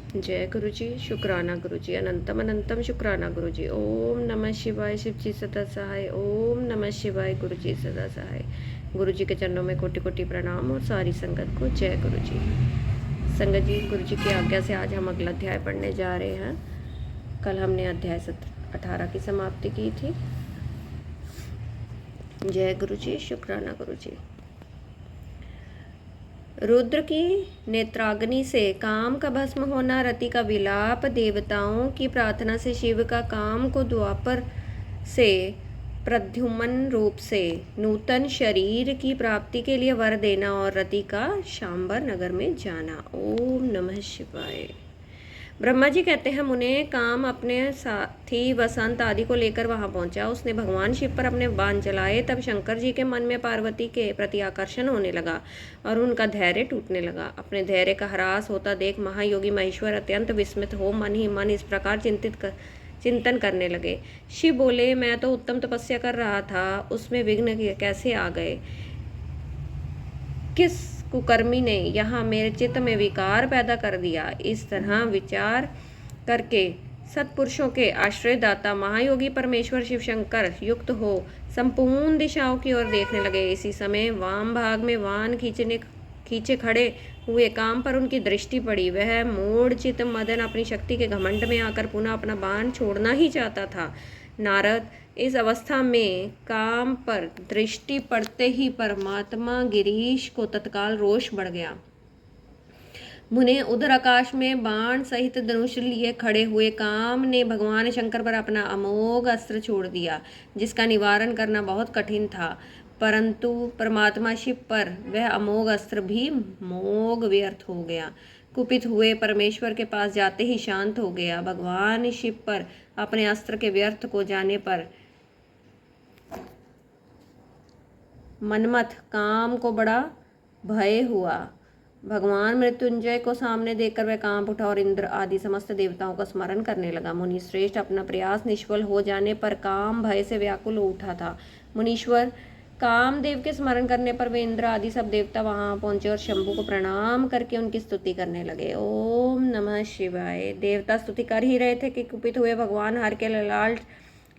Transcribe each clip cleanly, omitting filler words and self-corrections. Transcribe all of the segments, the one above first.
जय गुरु जी, शुक्राना गुरु जी, अनंतम अनंतम शुक्राना गुरु जी। ओम नमः शिवाय, शिव जी सदा सहाय। ओम नमः शिवाय, गुरु जी सदा सहाय। गुरु जी के चरणों में कोटि कोटि प्रणाम और सारी संगत को जय गुरु जी। संगत जी, गुरु जी की आज्ञा से आज हम अगला अध्याय पढ़ने जा रहे हैं। कल हमने अध्याय 18 की समाप्ति की थी। जय गुरु जी, शुक्राना गुरु जी। रुद्र की नेत्राग्नि से काम का भस्म होना, रति का विलाप, देवताओं की प्रार्थना से शिव का काम को द्वापर से प्रद्युम्न रूप से नूतन शरीर की प्राप्ति के लिए वर देना और रति का शांबर नगर में जाना। ओम नमः शिवाय। ब्रह्मा जी कहते हैं, मुने काम अपने साथी वसंत आदि को लेकर वहां पहुंचा। उसने भगवान शिव पर अपने बाण चलाए। तब शंकर जी के मन में पार्वती के प्रति आकर्षण होने लगा और उनका धैर्य टूटने लगा। अपने धैर्य का ह्रास होता देख महायोगी महेश्वर अत्यंत विस्मित हो मन ही मन इस प्रकार चिंतन करने लगे। शिव बोले, मैं तो उत्तम तपस्या कर रहा था, उसमें विघ्न कैसे आ गए? किस कुकर्मी ने यहाँ मेरे चित्त में विकार पैदा कर दिया? इस तरह विचार करके सत्पुरुषों के आश्रयदाता महायोगी परमेश्वर शिव शंकर युक्त हो संपूर्ण दिशाओं की ओर देखने लगे। इसी समय वाम भाग में वान खींचे खड़े हुए काम पर उनकी दृष्टि पड़ी। वह मूढ़चित मदन अपनी शक्ति के घमंड में आकर पुनः अपना बाण छोड़ना ही चाहता था। नारद, इस अवस्था में काम पर दृष्टि पड़ते ही परमात्मा गिरीश को तत्काल रोष बढ़ गया। मुने, उधर आकाश में बाण सहित धनुष लिए खड़े हुए काम ने भगवान शंकर पर अपना अमोघ अस्त्र छोड़ दिया, जिसका निवारण करना बहुत कठिन था। परंतु परमात्मा शिव पर वह अमोघ अस्त्र भी मोघ व्यर्थ हो गया। कुपित हुए परमेश्वर के पास जाते ही शांत हो गया। भगवान शिव पर अपने अस्त्र के व्यर्थ को जाने पर मनमथ काम को बड़ा भय हुआ। भगवान मृत्युंजय को सामने देखकर वह कांप उठा और इंद्र आदि समस्त देवताओं का स्मरण करने लगा। मुनि श्रेष्ठ अपना प्रयास निष्फल हो जाने पर काम भय से व्याकुल हो उठा था। मुनीश्वर कामदेव के स्मरण करने पर वे इंद्र आदि सब देवता वहां पहुंचे और शंभु को प्रणाम करके उनकी स्तुति करने लगे। ओम नमः शिवाय। देवता स्तुति कर ही रहे थे कि कुपित हुए भगवान हर के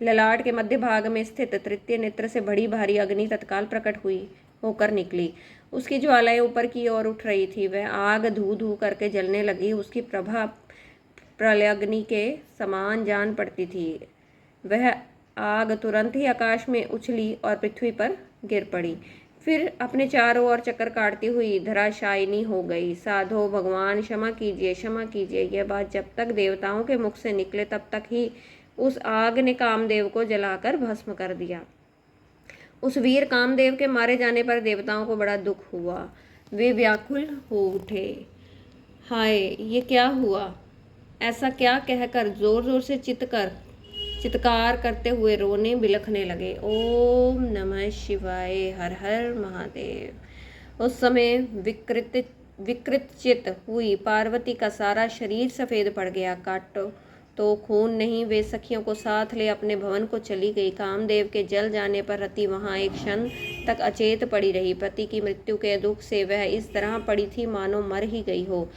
ललाट के मध्य भाग में स्थित तृतीय नेत्र से बड़ी भारी अग्नि तत्काल प्रकट हुई होकर निकली। उसकी ज्वालाएं ऊपर की ओर उठ रही थी। वह आग धू धू करके जलने लगी। उसकी प्रभा प्रलयाग्नि के समान जान पड़ती थी। वह आग तुरंत ही आकाश में उछली और पृथ्वी पर गिर पड़ी, फिर अपने चारों ओर चक्कर काटती हुई धराशायिनी हो गई। साधो भगवान, क्षमा कीजिए, क्षमा कीजिए। यह बात जब तक देवताओं के मुख से निकले तब तक ही उस आग ने कामदेव को जलाकर भस्म कर दिया। उस वीर कामदेव के मारे जाने पर देवताओं को बड़ा दुख हुआ। वे व्याकुल हो उठे। हाय, ये क्या हुआ? ऐसा क्या कहकर जोर जोर से चित्कार करते हुए रोने बिलखने लगे। ओम नमः शिवाय, हर हर महादेव। उस समय विकृत चित हुई पार्वती का सारा शरीर सफेद पड़ गया। काटो तो खून नहीं। वे सखियों को साथ ले अपने भवन को चली गई। कामदेव के जल जाने पर रति वहां एक क्षण तक अचेत पड़ी रही। पति की मृत्यु के दुख से वह इस तरह पड़ी थी मानो मर ही गई हो।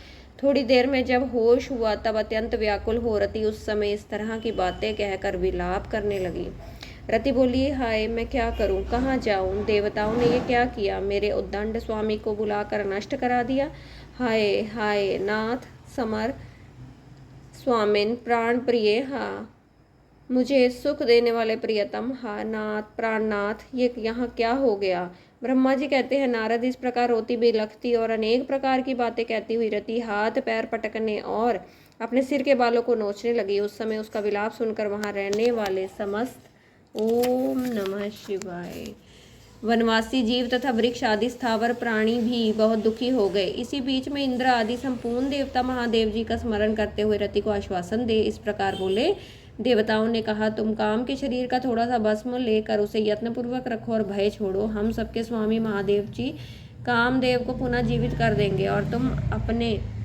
थोड़ी देर में जब होश हुआ तब अत्यंत व्याकुल हो रति उस समय इस तरह की बातें कहकर विलाप करने लगी। रति बोली, हाय, मैं क्या करूं, कहाँ जाऊं? देवताओं ने ये क्या किया? मेरे उद्दंड स्वामी को बुलाकर नष्ट करा दिया। हाय हाय नाथ, समर स्वामिन, प्राण प्रिय, हाँ मुझे सुख देने वाले प्रियतम, हा नाथ, प्राणनाथ, ये यहाँ क्या हो गया? ब्रह्मा जी कहते हैं, नारद, इस प्रकार रोती बिलखती और अनेक प्रकार की बातें कहती हुई रति हाथ पैर पटकने और अपने सिर के बालों को नोचने लगी। उस समय उसका विलाप सुनकर वहां रहने वाले समस्त, ओम नमः शिवाय, वनवासी जीव तथा वृक्ष आदि स्थावर प्राणी भी बहुत दुखी हो गए। इसी बीच में इंद्र आदि संपूर्ण देवता महादेव जी का स्मरण करते हुए रति को आश्वासन दे इस प्रकार बोले। देवताओं ने कहा, तुम काम के शरीर का थोड़ा सा भस्म लेकर उसे यत्नपूर्वक रखो और भय छोड़ो। हम सबके स्वामी महादेव जी कामदेव को पुनः जीवित कर देंगे और तुम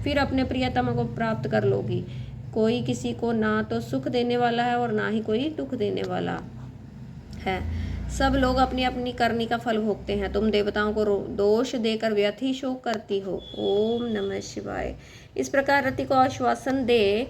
फिर अपने प्रियतम को प्राप्त कर लोगी। कोई किसी को ना तो सुख देने वाला है और ना ही कोई दुख देने वाला है। सब लोग अपनी अपनी करनी का फल भोगते हैं, तुम देवताओं को दोष देकर व्यर्थ ही शोक करती हो। ओम नमः शिवाय। इस प्रकार रति को आश्वासन दे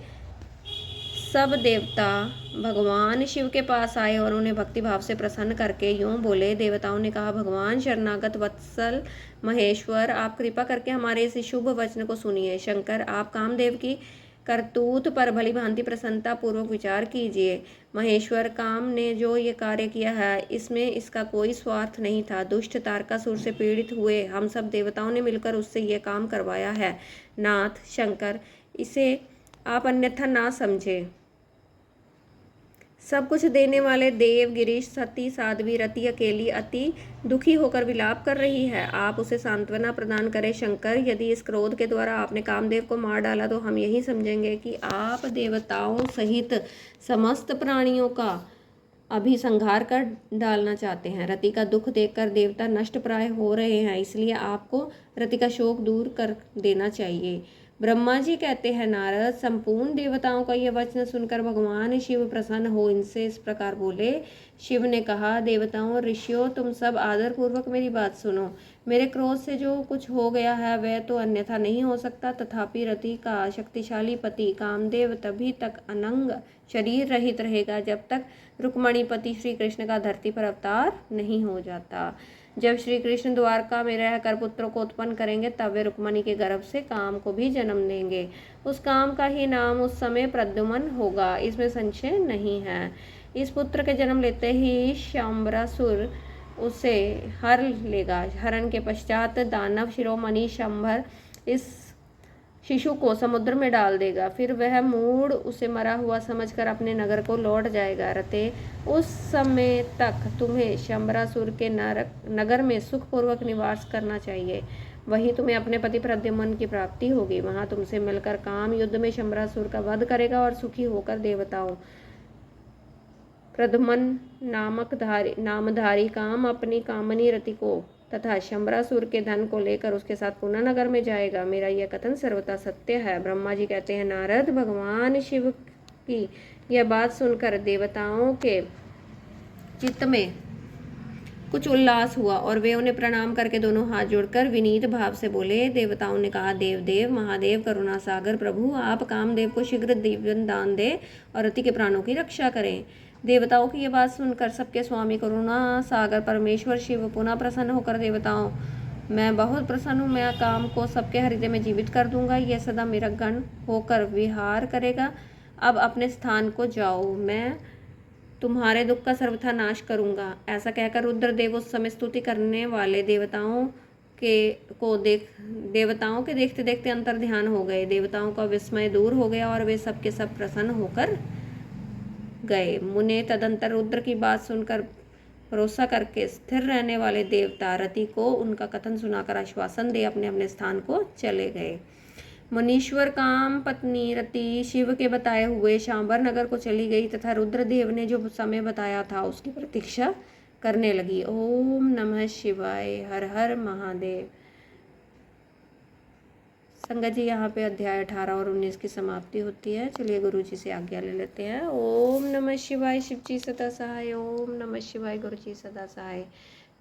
सब देवता भगवान शिव के पास आए और उन्हें भक्ति भाव से प्रसन्न करके यूं बोले। देवताओं ने कहा, भगवान शरणागत वत्सल महेश्वर, आप कृपा करके हमारे इस शुभ वचन को सुनिए। शंकर, आप कामदेव की करतूत पर भली भांति प्रसन्नता पूर्वक विचार कीजिए। महेश्वर, काम ने जो ये कार्य किया है इसमें इसका कोई स्वार्थ नहीं था। दुष्ट तारकासुर से पीड़ित हुए हम सब देवताओं ने मिलकर उससे ये काम करवाया है। नाथ शंकर, इसे आप अन्यथा ना समझे। सब कुछ देने वाले देव गिरीश, सती साध्वी रति अकेली अति दुखी होकर विलाप कर रही है। आप उसे सांत्वना प्रदान करें। शंकर, यदि इस क्रोध के द्वारा आपने कामदेव को मार डाला तो हम यही समझेंगे कि आप देवताओं सहित समस्त प्राणियों का अभी संहार कर डालना चाहते हैं। रति का दुख देखकर देवता नष्ट प्राय हो रहे हैं, इसलिए आपको रति का शोक दूर कर देना चाहिए। ब्रह्मा जी कहते हैं, नारद, संपूर्ण देवताओं का यह वचन सुनकर भगवान शिव प्रसन्न हो इनसे इस प्रकार बोले। शिव ने कहा, देवताओं ऋषियों, तुम सब आदर पूर्वक मेरी बात सुनो। मेरे क्रोध से जो कुछ हो गया है वह तो अन्यथा नहीं हो सकता, तथापि रति का शक्तिशाली पति कामदेव तभी तक अनंग शरीर रहित रहेगा जब तक रुक्मणी पति श्री कृष्ण का धरती पर अवतार नहीं हो जाता। जब श्री कृष्ण द्वारका में रहकर पुत्रों को उत्पन्न करेंगे तब वे रुक्मणी के गर्भ से काम को भी जन्म देंगे। उस काम का ही नाम उस समय प्रद्युम्न होगा, इसमें संशय नहीं है। इस पुत्र के जन्म लेते ही शाम्बरासुर उसे हर लेगा। हरण के पश्चात दानव शिरोमणि शंभर इस शिशु को समुद्र में डाल देगा। फिर वह मूढ़ उसे मरा हुआ समझकर अपने नगर को लौट जाएगा। रते, उस समय तक तुम्हें शंबरासुर के नगर में सुखपूर्वक निवास करना चाहिए। वहीं तुम्हें अपने पति प्रद्युम्न की प्राप्ति होगी। वहां तुमसे मिलकर काम युद्ध में शंबरासुर का वध करेगा और सुखी होकर देवताओं प्रद्युम्न नामधारी काम अपनी कामनी रति को तथा शंबरासुर के धन को लेकर उसके साथ पुनः नगर में जाएगा। मेरा यह कथन सर्वथा सत्य है। ब्रह्मा जी कहते हैं, नारद, भगवान शिव की यह बात सुनकर देवताओं के चित्त में कुछ उल्लास हुआ और वे उन्हें प्रणाम करके दोनों हाथ जोड़कर विनीत भाव से बोले। देवताओं ने कहा, देवदेव महादेव करुणा सागर प्रभु, आप कामदेव को शीघ्र दिव्य दान दें और रति के प्राणों की रक्षा करें। देवताओं की यह बात सुनकर सबके स्वामी करुणा सागर परमेश्वर शिव पुनः प्रसन्न होकर, देवताओं, मैं बहुत प्रसन्न हूँ। मैं काम को सबके हृदय में जीवित कर दूंगा। यह सदा मेरा गण होकर विहार करेगा। अब अपने स्थान को जाओ, मैं तुम्हारे दुख का सर्वथा नाश करूंगा। ऐसा कहकर रुद्रदेव उस समय स्तुति करने वाले देवताओं के देखते देखते अंतर ध्यान हो गए। देवताओं का विस्मय दूर हो गया और वे सबके सब प्रसन्न होकर गए। मुने तदंतर रुद्र की बात सुनकर भरोसा करके स्थिर रहने वाले देवता रति को उनका कथन सुनाकर आश्वासन दे अपने अपने स्थान को चले गए। मुनीश्वर काम पत्नी रति शिव के बताए हुए शांबर नगर को चली गई तथा रुद्रदेव ने जो समय बताया था उसकी प्रतीक्षा करने लगी। ओम नमः शिवाय। हर हर महादेव। संगत जी, यहाँ पे अध्याय 18 और 19 की समाप्ति होती है। चलिए गुरु जी से आज्ञा ले लेते हैं। ओम नमः शिवाय। शिव जी सदा सहाय। ओम नमः शिवाय। गुरु जी सदा सहाय।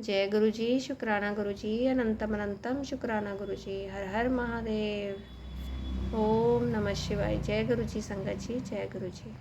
जय गुरु जी। शुक्राना गुरु जी। अनंतम अनंतम शुक्राना गुरु जी। हर हर महादेव। ओम नमः शिवाय। जय गुरु जी। संगत जी, जय गुरु जी।